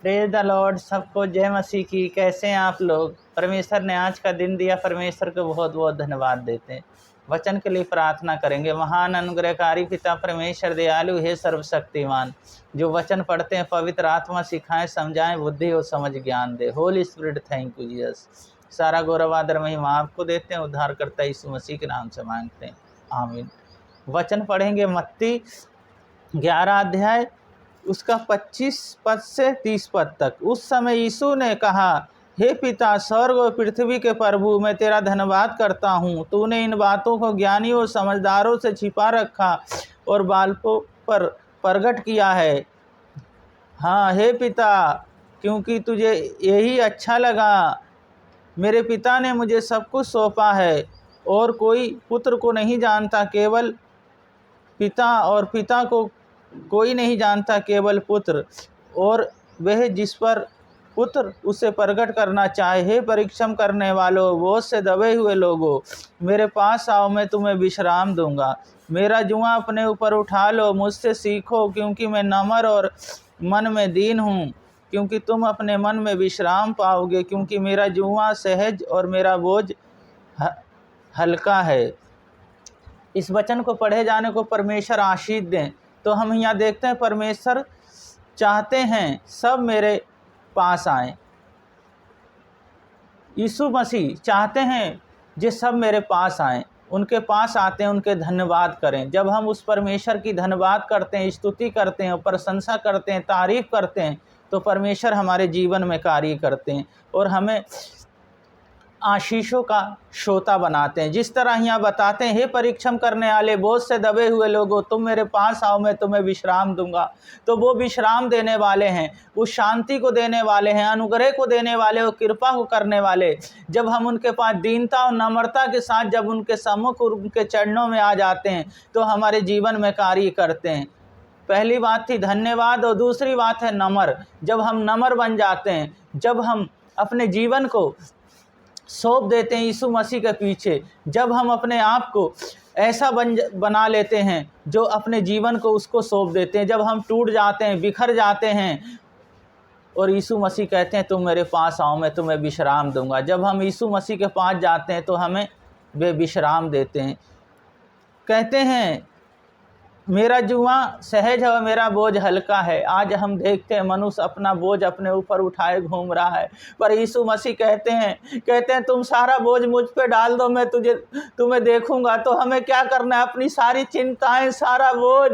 Praise the Lord, सबको जय मसीह की। कैसे हैं आप लोग? परमेश्वर ने आज का दिन दिया, परमेश्वर को बहुत बहुत धन्यवाद देते हैं। वचन के लिए प्रार्थना करेंगे। महान अनुग्रहकारी पिता परमेश्वर दयालु है सर्वशक्तिमान, जो वचन पढ़ते हैं पवित्र आत्मा सिखाएं, समझाएं, बुद्धि और समझ ज्ञान दे। Holy Spirit, thank you Jesus. सारा गौरव आदर महिमा आपको देते हैं, उद्धार करता यीशु मसीह के नाम से मांगते हैं, आमीन। वचन पढ़ेंगे मत्ती 11 अध्याय, उसका 25 पद से 30 पद तक। उस समय यीशु ने कहा, हे पिता, स्वर्ग और पृथ्वी के प्रभु, मैं तेरा धन्यवाद करता हूँ। तूने इन बातों को ज्ञानियों और समझदारों से छिपा रखा और बालकों पर प्रगट किया है। हाँ हे पिता, क्योंकि तुझे यही अच्छा लगा। मेरे पिता ने मुझे सब कुछ सौंपा है और कोई पुत्र को नहीं जानता, केवल पिता, और पिता को कोई नहीं जानता, केवल पुत्र, और वह जिस पर पुत्र उसे प्रकट करना चाहे। हे परिश्रम करने वालों, बोझ से दबे हुए लोगों, मेरे पास आओ, मैं तुम्हें विश्राम दूंगा। मेरा जुआ अपने ऊपर उठा लो, मुझसे सीखो, क्योंकि मैं नम्र और मन में दीन हूँ, क्योंकि तुम अपने मन में विश्राम पाओगे। क्योंकि मेरा जुआ सहज और मेरा बोझ हल्का है। इस वचन को पढ़े जाने को परमेश्वर आशीष दें। तो हम यहाँ देखते हैं, परमेश्वर चाहते हैं सब मेरे पास आएं। यीशु मसीह चाहते हैं जे सब मेरे पास आएं। उनके पास आते हैं, उनके धन्यवाद करें। जब हम उस परमेश्वर की धन्यवाद करते हैं, स्तुति करते हैं, प्रशंसा करते हैं, तारीफ करते हैं, तो परमेश्वर हमारे जीवन में कार्य करते हैं और हमें आशीषों का श्रोता बनाते हैं। जिस तरह यहाँ बताते हैं, हे परिश्रम करने वाले, बोझ से दबे हुए लोगों, तुम मेरे पास आओ, मैं तुम्हें विश्राम दूंगा। तो वो विश्राम देने वाले हैं, वो शांति को देने वाले हैं, अनुग्रह को देने वाले, वो कृपा को करने वाले। जब हम उनके पास दीनता और नम्रता के साथ जब उनके सम्मुख उनके चरणों में आ जाते हैं, तो हमारे जीवन में कार्य करते हैं। पहली बात थी धन्यवाद, और दूसरी बात है नम्र। जब हम नम्र बन जाते हैं, जब हम अपने जीवन को सौंप देते हैं यीशु मसीह के पीछे, जब हम अपने आप को ऐसा बना लेते हैं जो अपने जीवन को उसको सौंप देते हैं, जब हम टूट जाते हैं, बिखर जाते हैं, और यीशु मसीह कहते हैं तुम मेरे पास आओ, मैं तुम्हें विश्राम दूंगा। जब हम यीशु मसीह के पास जाते हैं तो हमें वे विश्राम देते हैं। कहते हैं मेरा जुआ सहज है और मेरा बोझ हल्का है। आज हम देखते हैं मनुष्य अपना बोझ अपने ऊपर उठाए घूम रहा है, पर यीशु मसीह कहते हैं तुम सारा बोझ मुझ पे डाल दो, मैं तुम्हें देखूंगा। तो हमें क्या करना है? अपनी सारी चिंताएं, सारा बोझ,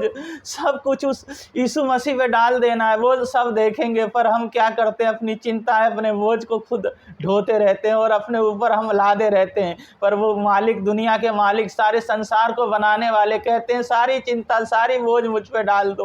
सब कुछ उस यीशु मसीह पे डाल देना है। वो सब देखेंगे। पर हम क्या करते हैं? अपनी चिंताएं, अपने बोझ को खुद ढोते रहते हैं और अपने ऊपर हम लादे रहते हैं। पर वो मालिक, दुनिया के मालिक, सारे संसार को बनाने वाले कहते हैं सारी चिंता, सारी बोझ मुझ पे डाल दो।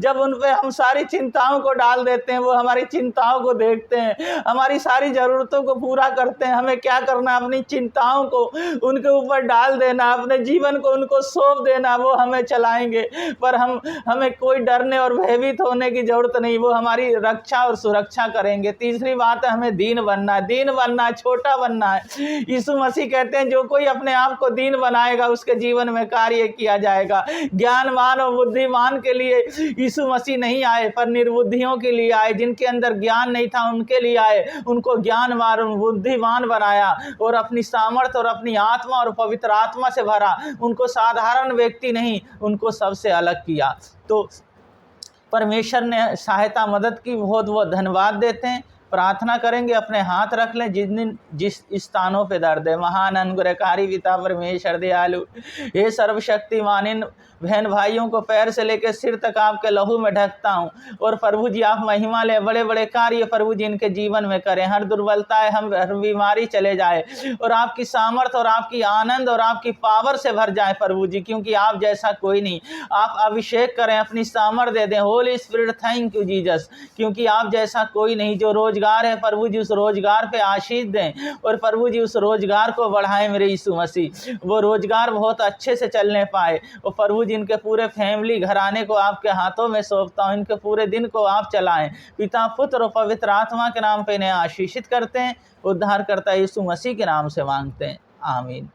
जब उन पे हम सारी चिंताओं को डाल देते हैं, वो हमारी चिंताओं को देखते हैं, हमारी सारी ज़रूरतों को पूरा करते हैं। हमें क्या करना? अपनी चिंताओं को उनके ऊपर डाल देना, अपने जीवन को उनको सौंप देना। वो हमें चलाएंगे, पर हमें कोई डरने और भयभीत होने की ज़रूरत नहीं। वो हमारी रक्षा और सुरक्षा करेंगे। तीसरी बात है, हमें दीन बनना है, छोटा बनना है। यीशु मसीह कहते हैं जो कोई अपने आप को दीन बनाएगा, उसके जीवन में कार्य किया जाएगा। ज्ञानवान और बुद्धिमान के लिए यीशु मसीह नहीं आए, पर निर्बुद्धियों के लिए आए। जिनके अंदर ज्ञान नहीं था उनके लिए आए, उनको ज्ञानवान और बुद्धिमान बनाया और अपनी सामर्थ्य और अपनी आत्मा और पवित्र आत्मा से भरा। उनको साधारण व्यक्ति नहीं, उनको सबसे अलग किया। तो परमेश्वर ने सहायता, मदद की, बहुत बहुत धन्यवाद देते हैं। प्रार्थना करेंगे, अपने हाथ रख लें जिस स्थानों पे दर्द है। महान अनुग्रहकारी पिता परमेश्वर दयालु, हे सर्वशक्तिमान, इन बहन भाइयों को पैर से लेकर सिर तक आपके लहू में ढकता हूँ। और प्रभु जी आप महिमा ले, बड़े बड़े कार्य प्रभु जी इनके जीवन में करें। हर दुर्बलता है, हर बीमारी चले जाए और आपकी सामर्थ और आपकी आनंद और आपकी पावर से भर जाए प्रभु जी, क्योंकि आप जैसा कोई नहीं। आप अभिषेक करें, अपनी सामर्थ दे दें। Holi Spirit, thank you Jesus, क्योंकि आप जैसा कोई नहीं। जो रोजगार है प्रभु जी, उस रोजगार पे आशीष दें और प्रभु जी उस रोजगार को बढ़ाएं। मेरे यीशु मसीह वो रोजगार बहुत अच्छे से चलने पाए। और प्रभु जी इनके पूरे फैमिली घराने को आपके हाथों में सौंपता हूँ। इनके पूरे दिन को आप चलाएं। पिता, पुत्र और पवित्र आत्मा के नाम पे इन्हें आशीषित करते हैं। उद्धार करता यीशु मसीह के नाम से मांगते हैं, आमीन।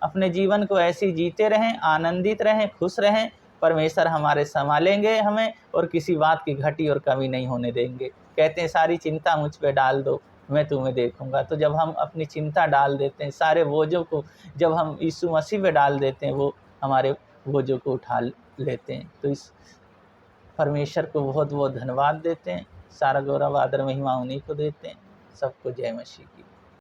अपने जीवन को ऐसे जीते रहें, आनंदित रहें, खुश रहें। परमेश्वर हमारे संभालेंगे हमें और किसी बात की घटी और कमी नहीं होने देंगे। कहते हैं सारी चिंता मुझ पे डाल दो, मैं तुम्हें देखूंगा। तो जब हम अपनी चिंता डाल देते हैं, सारे बोझों को जब हम यीशु मसीह पे डाल देते हैं, वो हमारे बोझों को उठा लेते हैं। तो इस परमेश्वर को बहुत बहुत धन्यवाद देते हैं। सारा गौरव आदर महिमा उन्हीं को देते हैं। सबको जय मसीह की।